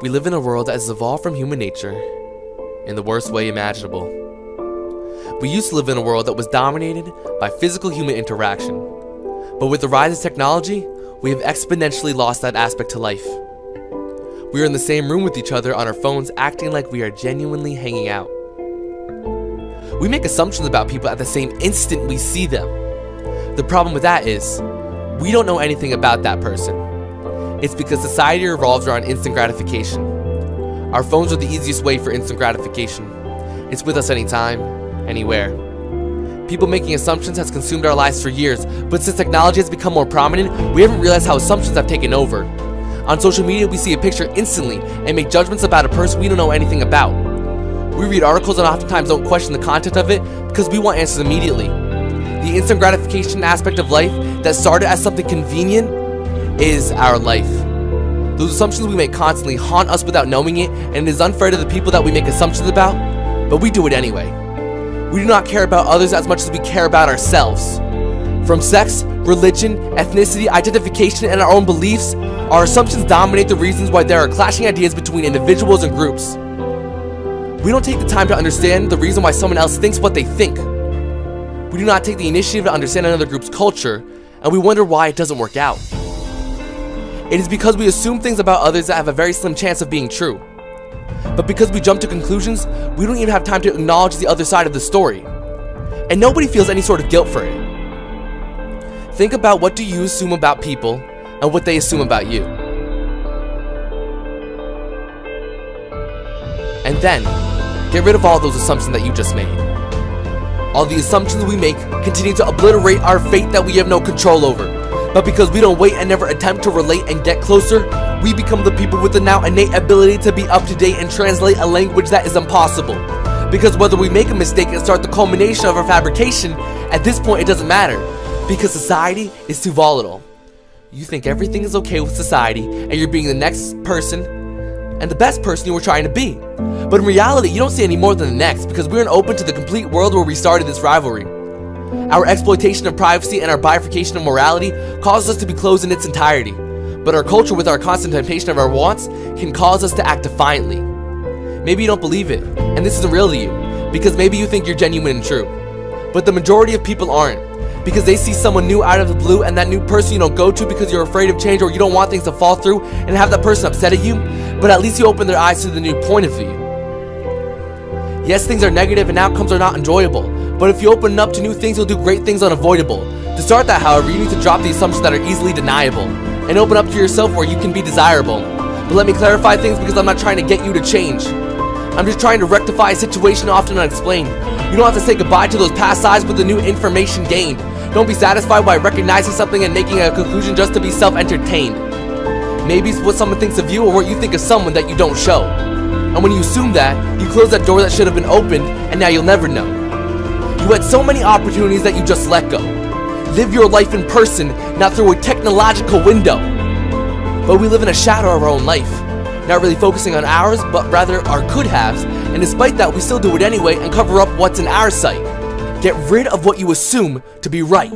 We live in a world that has evolved from human nature in the worst way imaginable. We used to live in a world that was dominated by physical human interaction, but with the rise of technology, we have exponentially lost that aspect to life. We are in the same room with each other on our phones, acting like we are genuinely hanging out. We make assumptions about people at the same instant we see them. The problem with that is, we don't know anything about that person. It's because society revolves around instant gratification. Our phones are the easiest way for instant gratification. It's with us anytime, anywhere. People making assumptions has consumed our lives for years, but since technology has become more prominent, we haven't realized how assumptions have taken over. On social media, we see a picture instantly and make judgments about a person we don't know anything about. We read articles and oftentimes don't question the content of it because we want answers immediately. The instant gratification aspect of life that started as something convenient is our life. Those assumptions we make constantly haunt us without knowing it, and it is unfair to the people that we make assumptions about, but we do it anyway. We do not care about others as much as we care about ourselves. From sex, religion, ethnicity, identification, and our own beliefs, our assumptions dominate the reasons why there are clashing ideas between individuals and groups. We don't take the time to understand the reason why someone else thinks what they think. We do not take the initiative to understand another group's culture, and we wonder why it doesn't work out. It is because we assume things about others that have a very slim chance of being true. But because we jump to conclusions, we don't even have time to acknowledge the other side of the story. And nobody feels any sort of guilt for it. Think about what do you assume about people and what they assume about you. And then, get rid of all those assumptions that you just made. All the assumptions we make continue to obliterate our fate that we have no control over. But because we don't wait and never attempt to relate and get closer, we become the people with the now innate ability to be up to date and translate a language that is impossible. Because whether we make a mistake and start the culmination of our fabrication, at this point it doesn't matter. Because society is too volatile. You think everything is okay with society and you're being the next person and the best person you were trying to be. But in reality, you don't see any more than the next because we aren't open to the complete world where we started this rivalry. Our exploitation of privacy and our bifurcation of morality causes us to be closed in its entirety. But our culture, with our constant temptation of our wants, can cause us to act defiantly. Maybe you don't believe it, and this isn't real to you, because maybe you think you're genuine and true. But the majority of people aren't, because they see someone new out of the blue, and that new person you don't go to because you're afraid of change or you don't want things to fall through and have that person upset at you, but at least you open their eyes to the new point of view. Yes, things are negative and outcomes are not enjoyable, but if you open up to new things, you'll do great things unavoidable. To start that, however, you need to drop the assumptions that are easily deniable and open up to yourself where you can be desirable. But let me clarify things because I'm not trying to get you to change. I'm just trying to rectify a situation often unexplained. You don't have to say goodbye to those past lives with the new information gained. Don't be satisfied by recognizing something and making a conclusion just to be self-entertained. Maybe it's what someone thinks of you or what you think of someone that you don't show. And when you assume that, you close that door that should have been opened, and now you'll never know. You had so many opportunities that you just let go. Live your life in person, not through a technological window. But we live in a shadow of our own life, not really focusing on ours, but rather our could-haves, and despite that, we still do it anyway and cover up what's in our sight. Get rid of what you assume to be right.